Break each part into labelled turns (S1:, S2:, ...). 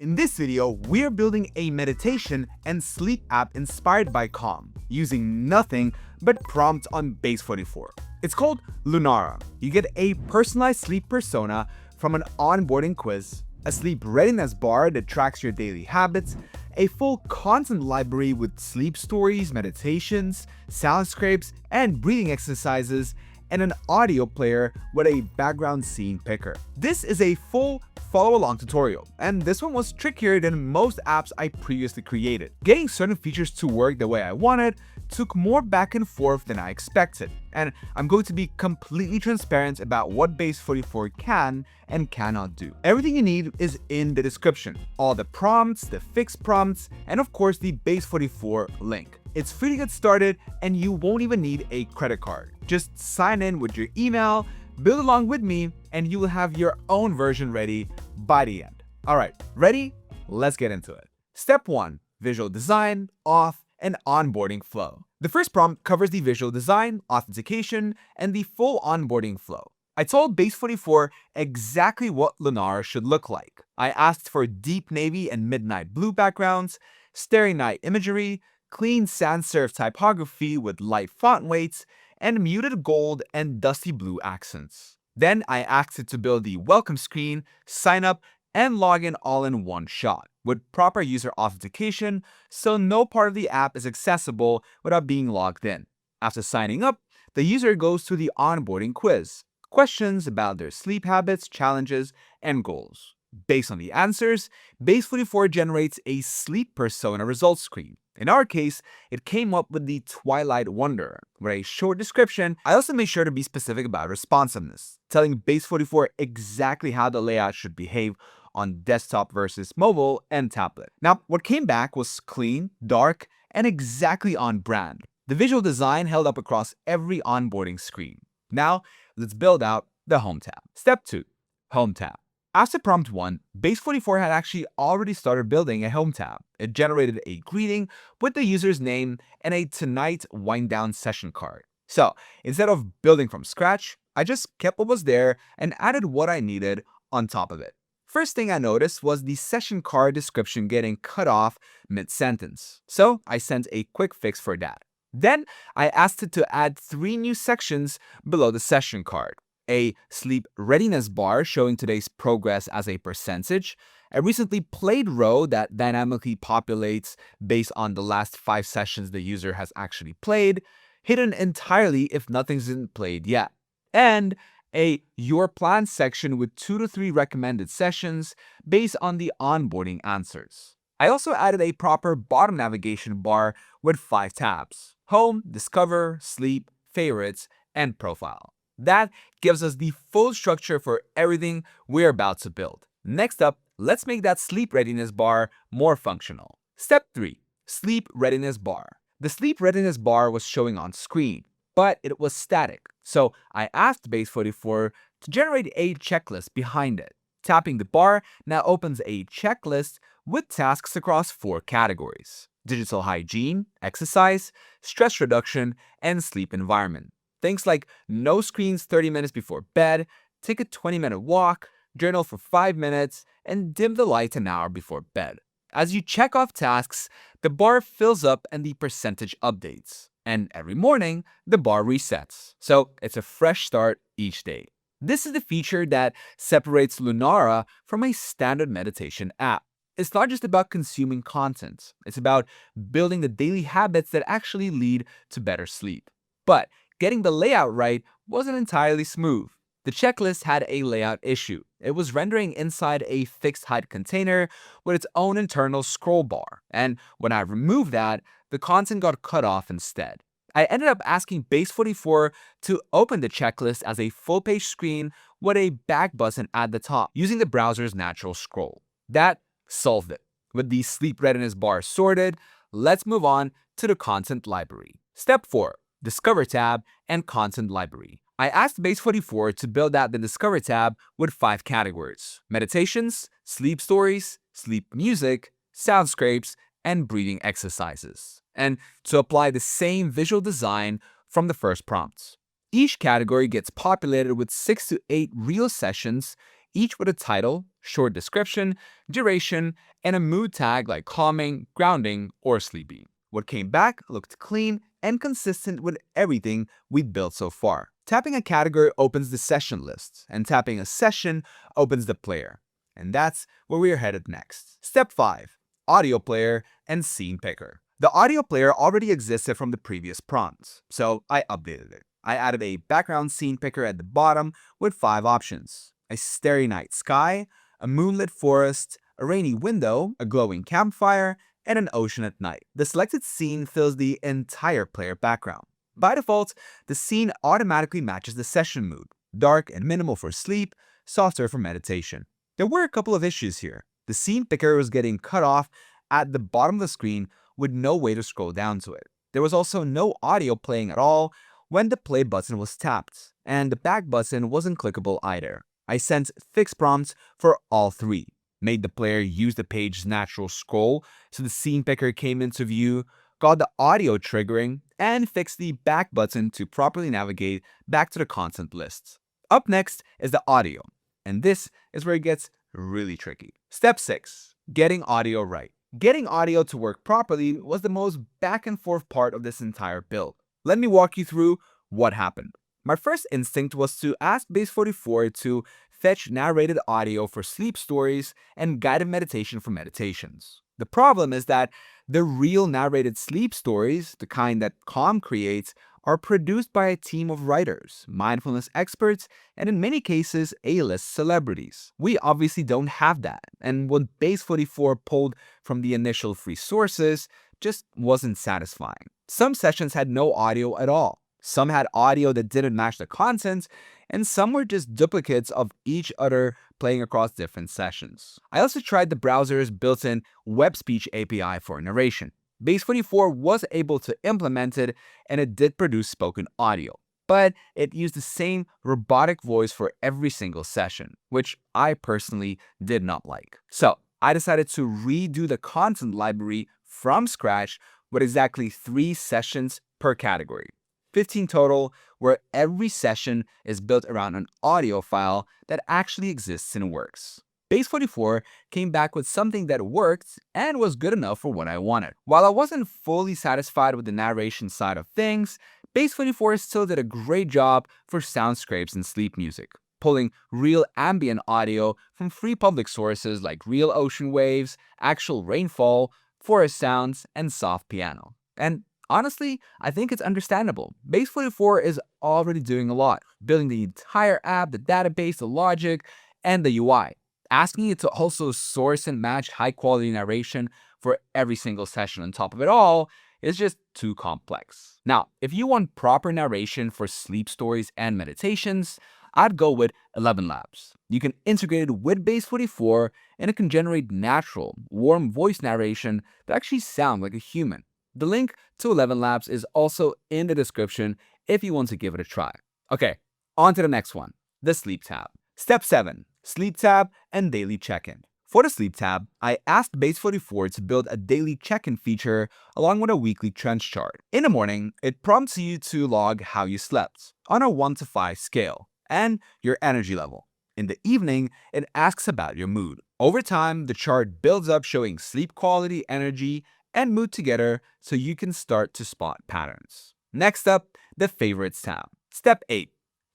S1: In this video, we're building a meditation and sleep app inspired by Calm, using nothing but prompts on Base 44. It's called Lunara. You get a personalized sleep persona from an onboarding quiz, a sleep readiness bar that tracks your daily habits, a full content library with sleep stories, meditations, soundscapes, and breathing exercises, and an audio player with a background scene picker. This is a full follow-along tutorial, and this one was trickier than most apps I previously created. Getting certain features to work the way I wanted took more back and forth than I expected, and I'm going to be completely transparent about what Base 44 can and cannot do. Everything you need is in the description. All the prompts, the fixed prompts, and of course the Base 44 link. It's free to get started, and you won't even need a credit card. Just sign in with your email, build along with me, and you will have your own version ready by the end. Alright, ready? Let's get into it. Step 1. Visual design, auth, and onboarding flow. The first prompt covers the visual design, authentication, and the full onboarding flow. I told Base 44 exactly what Lunara should look like. I asked for deep navy and midnight blue backgrounds, starry night imagery, clean sans serif typography with light font weights, and muted gold and dusty blue accents. Then I asked it to build the welcome screen, sign up, and log in all in one shot, with proper user authentication so no part of the app is accessible without being logged in. After signing up, the user goes through the onboarding quiz, questions about their sleep habits, challenges, and goals. Based on the answers, Base 44 generates a sleep persona results screen. In our case, it came up with the Twilight Wanderer, with a short description. I also made sure to be specific about responsiveness, telling Base 44 exactly how the layout should behave on desktop versus mobile and tablet. Now, what came back was clean, dark, and exactly on brand. The visual design held up across every onboarding screen. Now, let's build out the Home tab. Step 2. Home tab. After prompt 1, Base 44 had actually already started building a Home tab. It generated a greeting with the user's name and a Tonight Wind Down session card. So, instead of building from scratch, I just kept what was there and added what I needed on top of it. First thing I noticed was the session card description getting cut off mid-sentence. So, I sent a quick fix for that. Then, I asked it to add 3 new sections below the session card. A sleep readiness bar showing today's progress as a percentage, a recently played row that dynamically populates based on the last 5 sessions the user has actually played, hidden entirely if nothing's been played yet, and a your plan section with 2 to 3 recommended sessions based on the onboarding answers. I also added a proper bottom navigation bar with 5 tabs: Home, Discover, Sleep, Favorites, and Profile. That gives us the full structure for everything we're about to build. Next up, let's make that sleep readiness bar more functional. Step 3. Sleep readiness bar. The sleep readiness bar was showing on screen, but it was static. So I asked Base 44 to generate a checklist behind it. Tapping the bar now opens a checklist with tasks across 4 categories: digital hygiene, exercise, stress reduction, and sleep environment. Things like no screens 30 minutes before bed, take a 20-minute walk, journal for 5 minutes, and dim the light an hour before bed. As you check off tasks, the bar fills up and the percentage updates. And every morning, the bar resets. So it's a fresh start each day. This is the feature that separates Lunara from a standard meditation app. It's not just about consuming content. It's about building the daily habits that actually lead to better sleep. But getting the layout right wasn't entirely smooth. The checklist had a layout issue. It was rendering inside a fixed height container with its own internal scroll bar, and when I removed that, the content got cut off instead. I ended up asking Base 44 to open the checklist as a full-page screen with a back button at the top, using the browser's natural scroll. That solved it. With the sleep readiness bar sorted, let's move on to the content library. Step 4. Discover tab and content library. I asked Base 44 to build out the Discover tab with 5 categories: meditations, sleep stories, sleep music, soundscapes, and breathing exercises, and to apply the same visual design from the first prompts. Each category gets populated with 6 to 8 real sessions, each with a title, short description, duration, and a mood tag like calming, grounding, or sleepy. What came back looked clean and consistent with everything we'd built so far. Tapping a category opens the session list, and tapping a session opens the player. And that's where we are headed next. Step 5. Audio player and scene picker. The audio player already existed from the previous prompts, so I updated it. I added a background scene picker at the bottom with 5 options: a starry night sky, a moonlit forest, a rainy window, a glowing campfire, and an ocean at night. The selected scene fills the entire player background. By default, the scene automatically matches the session mood: dark and minimal for sleep, softer for meditation. There were a couple of issues here. The scene picker was getting cut off at the bottom of the screen with no way to scroll down to it. There was also no audio playing at all when the play button was tapped, and the back button wasn't clickable either. I sent fixed prompts for all 3. Made the player use the page's natural scroll so the scene picker came into view, got the audio triggering, and fixed the back button to properly navigate back to the content list. Up next is the audio, and this is where it gets really tricky. Step 6. Getting audio right. Getting audio to work properly was the most back and forth part of this entire build. Let me walk you through what happened. My first instinct was to ask Base44 to fetch narrated audio for sleep stories and guided meditation for meditations. The problem is that the real narrated sleep stories, the kind that Calm creates, are produced by a team of writers, mindfulness experts, and in many cases, A-list celebrities. We obviously don't have that, and what Base44 pulled from the initial free sources just wasn't satisfying. Some sessions had no audio at all. Some had audio that didn't match the content, and some were just duplicates of each other playing across different sessions. I also tried the browser's built-in web speech API for narration. Base44 was able to implement it, and it did produce spoken audio, but it used the same robotic voice for every single session, which I personally did not like. So I decided to redo the content library from scratch with exactly 3 sessions per category. 15 total, where every session is built around an audio file that actually exists and works. Base44 came back with something that worked and was good enough for what I wanted. While I wasn't fully satisfied with the narration side of things, Base44 still did a great job for soundscapes and sleep music, pulling real ambient audio from free public sources like real ocean waves, actual rainfall, forest sounds, and soft piano. And honestly, I think it's understandable. Base44 is already doing a lot, building the entire app, the database, the logic, and the UI. Asking it to also source and match high-quality narration for every single session on top of it all is just too complex. Now, if you want proper narration for sleep stories and meditations, I'd go with 11 Labs. You can integrate it with Base44, and it can generate natural, warm voice narration that actually sound like a human. The link to 11 Labs is also in the description if you want to give it a try. Okay, on to the next one, the Sleep tab. Step 7. Sleep tab and daily check-in. For the Sleep tab, I asked Base44 to build a daily check-in feature along with a weekly trends chart. In the morning, it prompts you to log how you slept on a 1 to 5 scale and your energy level. In the evening, it asks about your mood. Over time, the chart builds up showing sleep quality, energy, and mood together so you can start to spot patterns. Next up, the Favorites tab. Step 8.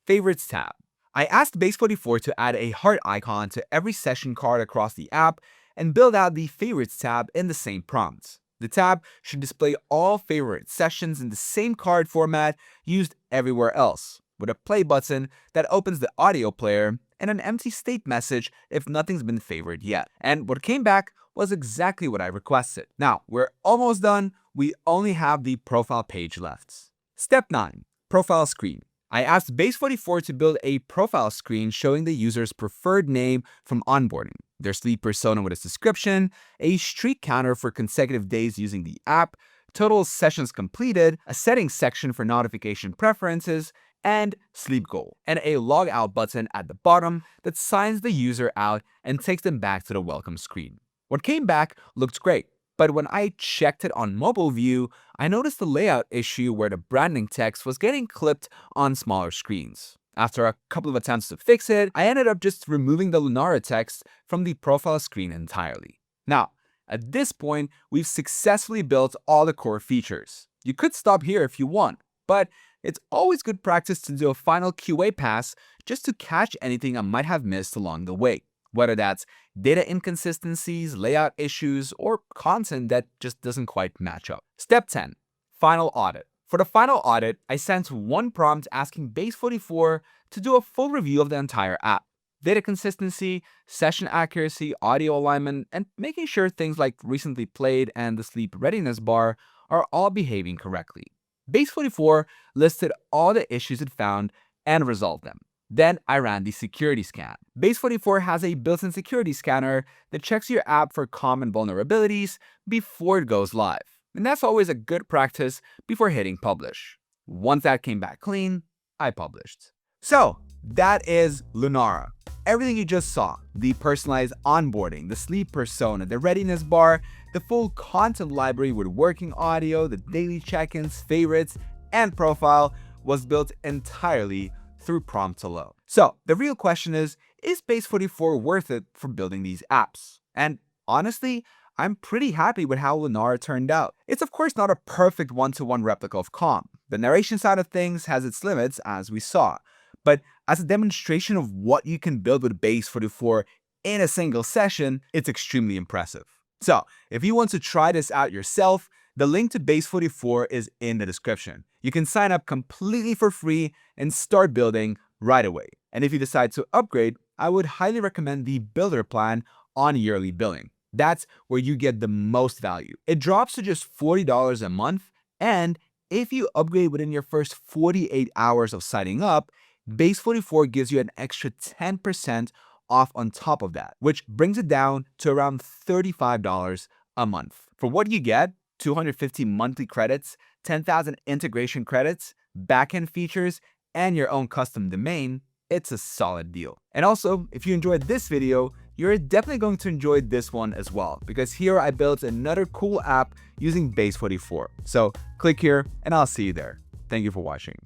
S1: Favorites tab. I asked Base44 to add a heart icon to every session card across the app and build out the Favorites tab in the same prompt. The tab should display all favorite sessions in the same card format used everywhere else, with a play button that opens the audio player and an empty state message if nothing's been favored yet. And what came back was exactly what I requested. Now, we're almost done. We only have the profile page left. Step 9. Profile screen. I asked Base44 to build a profile screen showing the user's preferred name from onboarding, their sleep persona with its description, a streak counter for consecutive days using the app, total sessions completed, a settings section for notification preferences, and sleep goal, and a log out button at the bottom that signs the user out and takes them back to the welcome screen. What came back looked great, but when I checked it on mobile view, I noticed the layout issue where the branding text was getting clipped on smaller screens. After a couple of attempts to fix it, I ended up just removing the Lunara text from the profile screen entirely. Now, at this point, we've successfully built all the core features. You could stop here if you want, but it's always good practice to do a final QA pass just to catch anything I might have missed along the way, whether that's data inconsistencies, layout issues, or content that just doesn't quite match up. Step 10. Final audit. For the final audit, I sent one prompt asking Base44 to do a full review of the entire app. Data consistency, session accuracy, audio alignment, and making sure things like recently played and the sleep readiness bar are all behaving correctly. Base44 listed all the issues it found and resolved them. Then I ran the security scan. Base44 has a built-in security scanner that checks your app for common vulnerabilities before it goes live. And that's always a good practice before hitting publish. Once that came back clean, I published. So that is Lunara. Everything you just saw, the personalized onboarding, the sleep persona, the readiness bar, the full content library with working audio, the daily check-ins, favorites, and profile was built entirely through prompts alone. So the real question is Base44 worth it for building these apps? And honestly, I'm pretty happy with how Lunara turned out. It's of course not a perfect one-to-one replica of Calm. The narration side of things has its limits, as we saw. But as a demonstration of what you can build with Base44 in a single session, it's extremely impressive. So if you want to try this out yourself, the link to Base44 is in the description. You can sign up completely for free and start building right away. And if you decide to upgrade, I would highly recommend the Builder plan on yearly billing. That's where you get the most value. It drops to just $40 a month, and if you upgrade within your first 48 hours of signing up, Base44 gives you an extra 10% off on top of that, which brings it down to around $35 a month. For what you get, 250 monthly credits, 10,000 integration credits, backend features, and your own custom domain, it's a solid deal. And also, if you enjoyed this video, you're definitely going to enjoy this one as well, because here I built another cool app using Base44. So click here and I'll see you there. Thank you for watching.